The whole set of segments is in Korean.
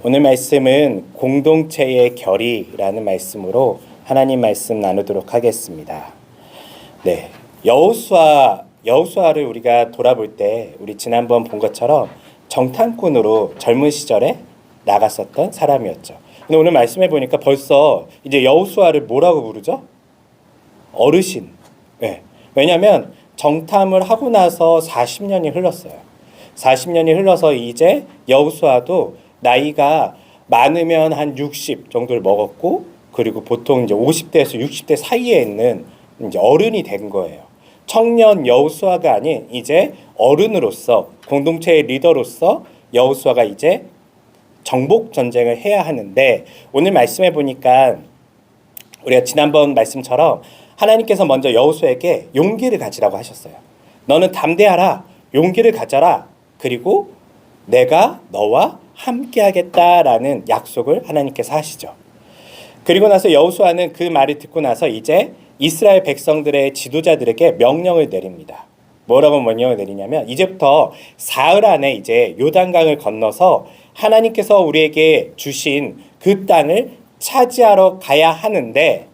오늘 말씀은 공동체의 결의라는 말씀으로 하나님 말씀 나누도록 하겠습니다. 네, 여호수아를 우리가 돌아볼 때 우리 지난번 본 것처럼 정탐꾼으로 젊은 시절에 나갔었던 사람이었죠. 근데 오늘 말씀해 보니까 벌써 이제 여호수아를 뭐라고 부르죠? 어르신. 네. 왜냐하면 정탐을 하고 나서 40년이 흘렀어요. 40년이 흘러서 이제 여호수아도 나이가 많으면 한 60 정도를 먹었고, 그리고 보통 이제 50대에서 60대 사이에 있는 이제 어른이 된 거예요. 청년 여호수아가 아닌 이제 어른으로서, 공동체의 리더로서 여호수아가 이제 정복 전쟁을 해야 하는데, 오늘 말씀해 보니까 우리가 지난번 말씀처럼 하나님께서 먼저 여호수아에게 용기를 가지라고 하셨어요. 너는 담대하라, 용기를 가져라, 그리고 내가 너와 함께 하겠다라는 약속을 하나님께서 하시죠. 그리고 나서 여호수아는 그 말을 듣고 나서 이제 이스라엘 백성들의 지도자들에게 명령을 내립니다. 뭐라고 명령을 내리냐면, 이제부터 사흘 안에 이제 요단강을 건너서 하나님께서 우리에게 주신 그 땅을 차지하러 가야 하는데,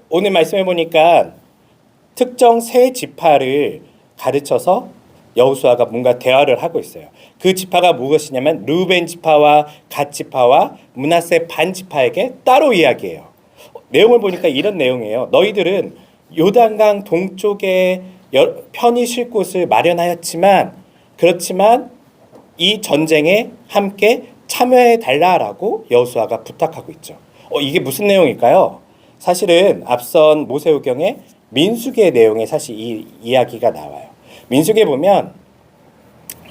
오늘 말씀해 보니까 특정 세 지파를 가르쳐서 여호수아가 뭔가 대화를 하고 있어요. 그 지파가 무엇이냐면 르우벤 지파와 갓 지파와 므낫세 반 지파에게 따로 이야기해요. 내용을 보니까 이런 내용이에요. 너희들은 요단강 동쪽에 편히 쉴 곳을 마련하였지만, 그렇지만 이 전쟁에 함께 참여해 달라라고 여호수아가 부탁하고 있죠. 이게 무슨 내용일까요? 사실은 앞선 모세오경의 민수기의 내용에 사실 이 이야기가 나와요. 민수기에 보면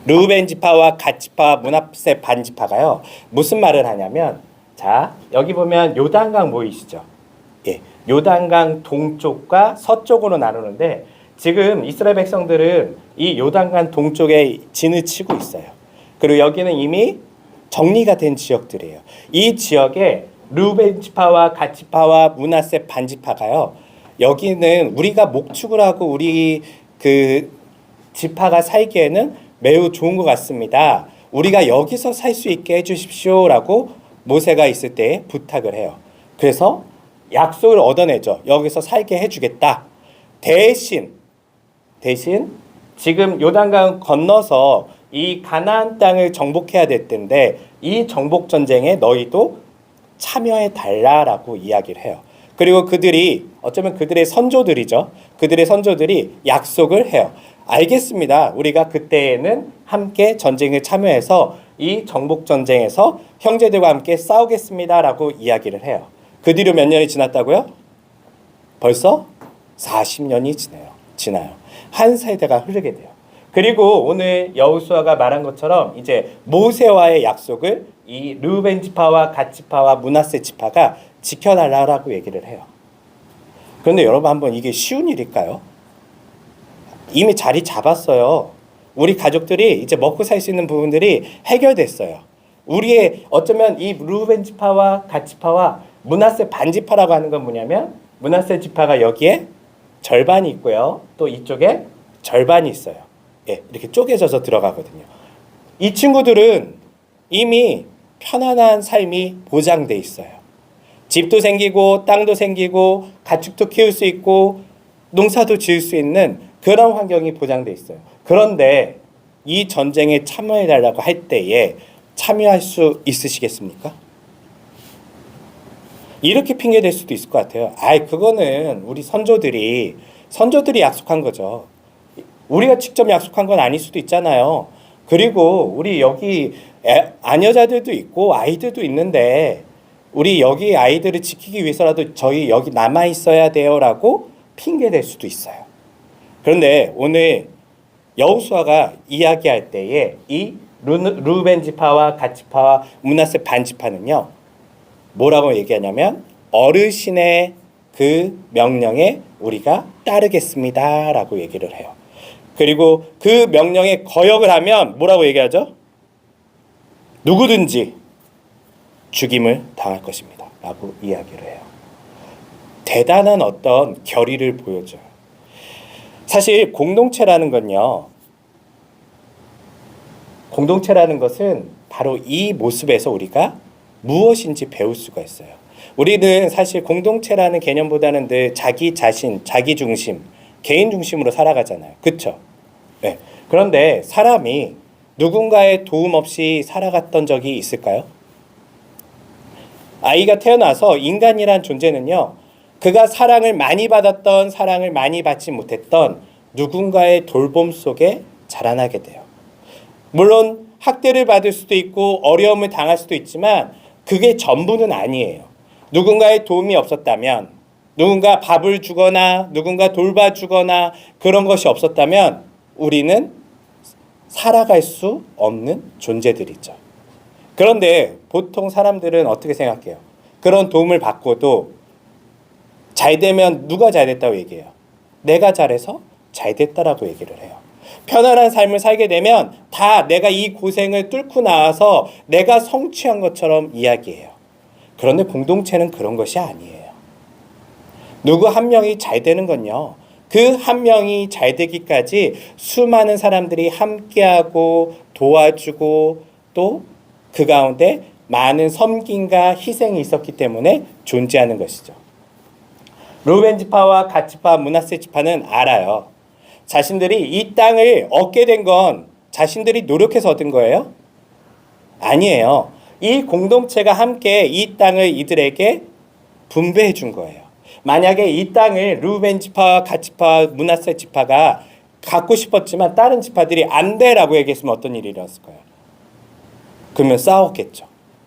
르우벤 지파와 갓 지파와 므낫세 반 지파가요, 무슨 말을 하냐면, 자, 여기 보면 요단강 보이시죠? 예, 요단강 동쪽과 서쪽으로 나누는데, 지금 이스라엘 백성들은 이 요단강 동쪽에 진을 치고 있어요. 그리고 여기는 이미 정리가 된 지역들이에요. 이 지역에 르우벤 지파와 갓 지파와 므낫세 반 지파가요, 여기는 우리가 목축을 하고 우리 그 지파가 살기에는 매우 좋은 것 같습니다. 우리가 여기서 살 수 있게 해주십시오라고 모세가 있을 때 부탁을 해요. 그래서 약속을 얻어내죠. 여기서 살게 해주겠다. 대신 지금 요단강 건너서 이 가나안 땅을 정복해야 될 텐데, 이 정복 전쟁에 너희도 참여해 달라라고 이야기를 해요. 그리고 그들이 어쩌면 그들의 선조들이죠. 그들의 선조들이 약속을 해요. 알겠습니다. 우리가 그때에는 함께 전쟁에 참여해서 이 정복 전쟁에서 형제들과 함께 싸우겠습니다라고 이야기를 해요. 그 뒤로 몇 년이 지났다고요? 벌써 40년이 지나요. 한 세대가 흐르게 돼요. 그리고 오늘 여호수아가 말한 것처럼 이제 모세와의 약속을 이 르우벤 지파와 갓 지파와 므낫세 지파가 지켜달라고 얘기를 해요. 그런데 여러분, 한번 이게 쉬운 일일까요? 이미 자리 잡았어요. 우리 가족들이 이제 먹고 살 수 있는 부분들이 해결됐어요. 우리의 어쩌면 이 르우벤 지파와 갓 지파와 므낫세 반 지파라고 하는 건 뭐냐면, 므낫세 지파가 여기에 절반이 있고요, 또 이쪽에 절반이 있어요. 예, 이렇게 쪼개져서 들어가거든요. 이 친구들은 이미 편안한 삶이 보장돼 있어요. 집도 생기고 땅도 생기고 가축도 키울 수 있고 농사도 지을 수 있는 그런 환경이 보장돼 있어요. 그런데 이 전쟁에 참여해달라고 할 때에 참여할 수 있으시겠습니까? 이렇게 핑계댈 수도 있을 것 같아요. 그거는 우리 선조들이 약속한 거죠. 우리가 직접 약속한 건 아닐 수도 있잖아요. 그리고 우리 여기 아녀자들도 있고 아이들도 있는데, 우리 여기 아이들을 지키기 위해서라도 저희 여기 남아 있어야 돼요라고 핑계댈 수도 있어요. 그런데 오늘 여호수아가 이야기할 때에 이 르우벤 지파와 갓 지파와 므낫세 반 지파는요, 뭐라고 얘기하냐면, 어르신의 그 명령에 우리가 따르겠습니다라고 얘기를 해요. 그리고 그 명령에 거역을 하면 뭐라고 얘기하죠? 누구든지 죽임을 당할 것입니다 라고 이야기를 해요. 대단한 어떤 결의를 보여줘요. 사실 공동체라는 건요, 공동체라는 것은 바로 이 모습에서 우리가 무엇인지 배울 수가 있어요. 우리는 사실 공동체라는 개념보다는 늘 자기 자신, 자기 중심, 개인 중심으로 살아가잖아요. 그렇죠? 네. 그런데 사람이 누군가의 도움 없이 살아갔던 적이 있을까요? 아이가 태어나서 인간이란 존재는요, 그가 사랑을 많이 받았던, 사랑을 많이 받지 못했던 누군가의 돌봄 속에 자라나게 돼요. 물론 학대를 받을 수도 있고 어려움을 당할 수도 있지만 그게 전부는 아니에요. 누군가의 도움이 없었다면, 누군가 밥을 주거나 누군가 돌봐주거나 그런 것이 없었다면 우리는 살아갈 수 없는 존재들이죠. 그런데 보통 사람들은 어떻게 생각해요? 그런 도움을 받고도 잘 되면 누가 잘 됐다고 얘기해요? 내가 잘해서 잘 됐다라고 얘기를 해요. 편안한 삶을 살게 되면 다 내가 이 고생을 뚫고 나와서 내가 성취한 것처럼 이야기해요. 그런데 공동체는 그런 것이 아니에요. 누구 한 명이 잘 되는 건요, 그 한 명이 잘 되기까지 수많은 사람들이 함께하고 도와주고 또 그 가운데 많은 섬김과 희생이 있었기 때문에 존재하는 것이죠. 루벤 지파와 갓 지파, 므낫세 지파는 알아요. 자신들이 이 땅을 얻게 된 건 자신들이 노력해서 얻은 거예요? 아니에요. 이 공동체가 함께 이 땅을 이들에게 분배해 준 거예요. 만약에 이 땅을 루벤 지파와 갓 지파와 므낫세 지파가 갖고 싶었지만 다른 지파들이 안 돼라고 얘기했으면 어떤 일이 일어났을까요? 그러면 싸웠겠죠.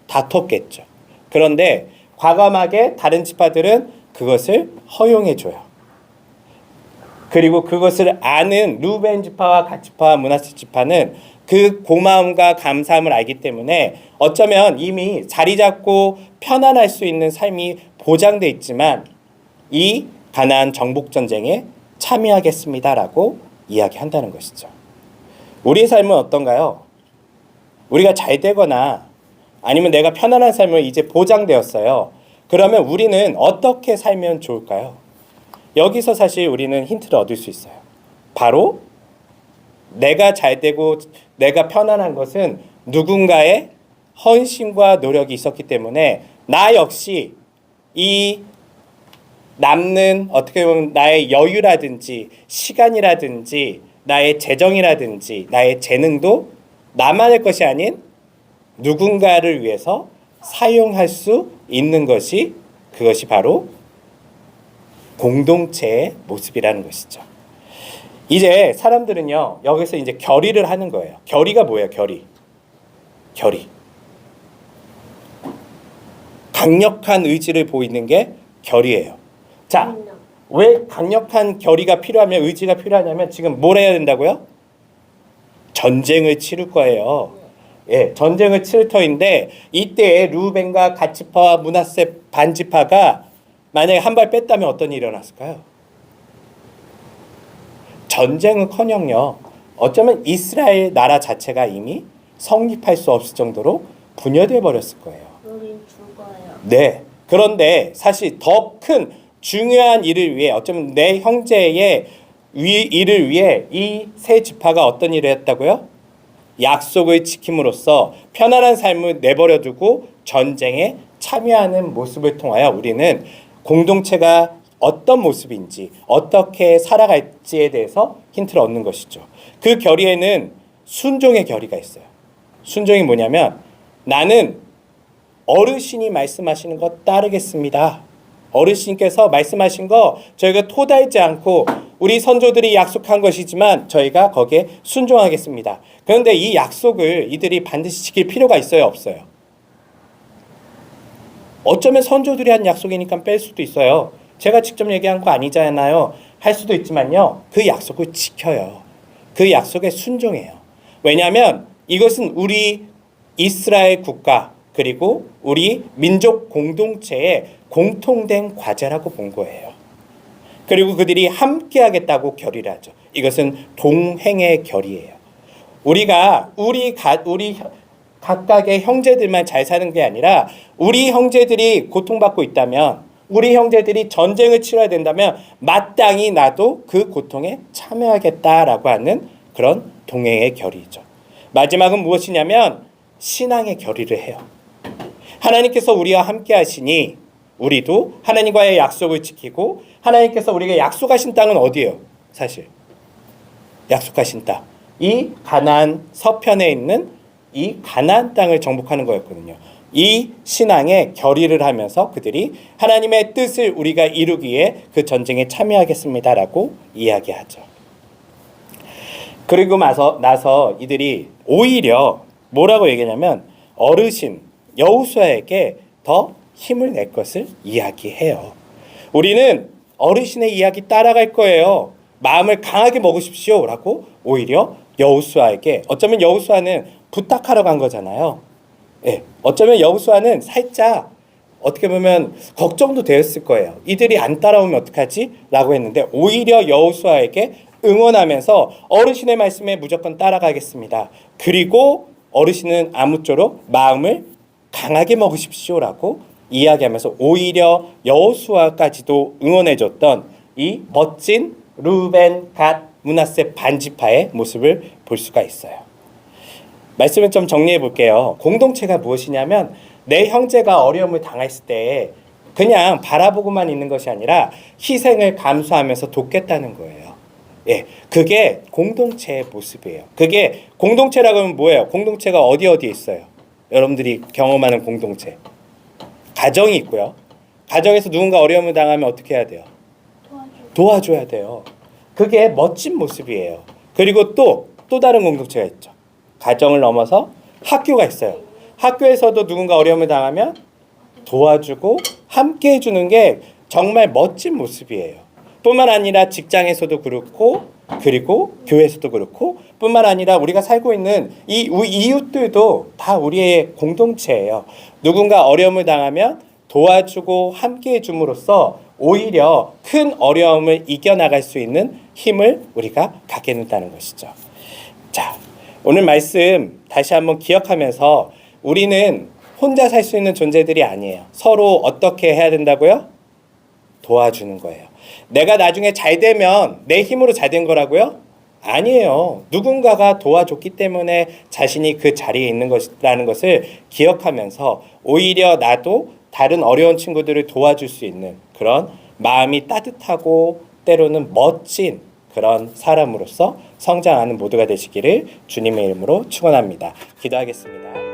다퉜겠죠. 그런데 과감하게 다른 지파들은 그것을 허용해 줘요. 그리고 그것을 아는 루벤 지파와 갓 지파와 므낫세 지파는 그 고마움과 감사함을 알기 때문에 어쩌면 이미 자리 잡고 편안할 수 있는 삶이 보장돼 있지만 이 가나안 정복 전쟁에 참여하겠습니다라고 이야기한다는 것이죠. 우리의 삶은 어떤가요? 우리가 잘 되거나 아니면 내가 편안한 삶을 이제 보장되었어요. 그러면 우리는 어떻게 살면 좋을까요? 여기서 사실 우리는 힌트를 얻을 수 있어요. 바로 내가 잘 되고 내가 편안한 것은 누군가의 헌신과 노력이 있었기 때문에 나 역시 이 남는 어떻게 보면 나의 여유라든지 시간이라든지 나의 재정이라든지 나의 재능도 나만의 것이 아닌 누군가를 위해서 사용할 수 있는 것이 그것이 바로 공동체의 모습이라는 것이죠. 이제 사람들은요, 여기서 이제 결의를 하는 거예요. 결의가 뭐예요? 결의. 강력한 의지를 보이는 게 결의예요. 자, 왜 강력한 결의가 필요하면 의지가 필요하냐면 지금 뭘 해야 된다고요? 전쟁을 치를 거예요. 예, 전쟁을 치를 터인데 이때 루벤과 갓 지파와 므낫세 반 지파가 만약에 한 발 뺐다면 어떤 일이 일어났을까요? 전쟁은커녕요, 어쩌면 이스라엘 나라 자체가 이미 성립할 수 없을 정도로 분열돼 버렸을 거예요. 우린 죽어요. 네. 그런데 사실 더 큰 중요한 일을 위해 어쩌면 내 형제의 일을 위해 이 세 지파가 어떤 일을 했다고요? 약속을 지킴으로써 편안한 삶을 내버려두고 전쟁에 참여하는 모습을 통하여 우리는 공동체가 어떤 모습인지 어떻게 살아갈지에 대해서 힌트를 얻는 것이죠. 그 결의에는 순종의 결의가 있어요. 순종이 뭐냐면 나는 어르신이 말씀하시는 거 따르겠습니다. 어르신께서 말씀하신 거 저희가 토달지 않고 우리 선조들이 약속한 것이지만 저희가 거기에 순종하겠습니다. 그런데 이 약속을 이들이 반드시 지킬 필요가 있어요, 없어요? 어쩌면 선조들이 한 약속이니까 뺄 수도 있어요. 제가 직접 얘기한 거 아니잖아요. 할 수도 있지만요, 그 약속을 지켜요. 그 약속에 순종해요. 왜냐하면 이것은 우리 이스라엘 국가 그리고 우리 민족 공동체의 공통된 과제라고 본 거예요. 그리고 그들이 함께 하겠다고 결의를 하죠. 이것은 동행의 결의예요. 우리가 우리 각각의 형제들만 잘 사는 게 아니라 우리 형제들이 고통받고 있다면, 우리 형제들이 전쟁을 치러야 된다면 마땅히 나도 그 고통에 참여하겠다라고 하는 그런 동행의 결의죠. 마지막은 무엇이냐면 신앙의 결의를 해요. 하나님께서 우리와 함께 하시니 우리도 하나님과의 약속을 지키고, 하나님께서 우리에게 약속하신 땅은 어디예요? 사실 약속하신 땅, 이 가나안 서편에 있는 이 가나안 땅을 정복하는 거였거든요. 이 신앙의 결의를 하면서 그들이 하나님의 뜻을 우리가 이루기에 그 전쟁에 참여하겠습니다라고 이야기하죠. 그리고 나서 이들이 오히려 뭐라고 얘기하냐면 어르신 여호수아에게 더 힘을 낼 것을 이야기해요. 우리는 어르신의 이야기 따라갈 거예요. 마음을 강하게 먹으십시오 라고 오히려 여호수아에게, 어쩌면 여호수아는 부탁하러 간 거잖아요. 예, 어쩌면 여호수아는 살짝 어떻게 보면 걱정도 되었을 거예요. 이들이 안 따라오면 어떡하지? 라고 했는데 오히려 여호수아에게 응원하면서 어르신의 말씀에 무조건 따라가겠습니다. 그리고 어르신은 아무쪼록 마음을 강하게 먹으십시오라고 이야기하면서 오히려 여호수아까지도 응원해줬던 이 멋진 루벤, 갓, 므낫세 반지파의 모습을 볼 수가 있어요. 말씀을 좀 정리해 볼게요. 공동체가 무엇이냐면 내 형제가 어려움을 당했을 때 그냥 바라보고만 있는 것이 아니라 희생을 감수하면서 돕겠다는 거예요. 예, 그게 공동체의 모습이에요. 그게 공동체라고 하면 뭐예요? 공동체가 어디 있어요? 여러분들이 경험하는 공동체. 가정이 있고요. 가정에서 누군가 어려움을 당하면 어떻게 해야 돼요? 도와줘야 돼요. 그게 멋진 모습이에요. 그리고 또 다른 공동체가 있죠. 가정을 넘어서 학교가 있어요. 학교에서도 누군가 어려움을 당하면 도와주고 함께 해주는 게 정말 멋진 모습이에요. 뿐만 아니라 직장에서도 그렇고, 그리고 교회에서도 그렇고, 뿐만 아니라 우리가 살고 있는 이 이웃들도 다 우리의 공동체예요. 누군가 어려움을 당하면 도와주고 함께 해줌으로써 오히려 큰 어려움을 이겨나갈 수 있는 힘을 우리가 갖게 된다는 것이죠. 자, 오늘 말씀 다시 한번 기억하면서 우리는 혼자 살 수 있는 존재들이 아니에요. 서로 어떻게 해야 된다고요? 도와주는 거예요. 내가 나중에 잘 되면 내 힘으로 잘 된 거라고요? 아니에요. 누군가가 도와줬기 때문에 자신이 그 자리에 있는 것이라는 것을 기억하면서 오히려 나도 다른 어려운 친구들을 도와줄 수 있는 그런 마음이 따뜻하고 때로는 멋진 그런 사람으로서 성장하는 모두가 되시기를 주님의 이름으로 축원합니다. 기도하겠습니다.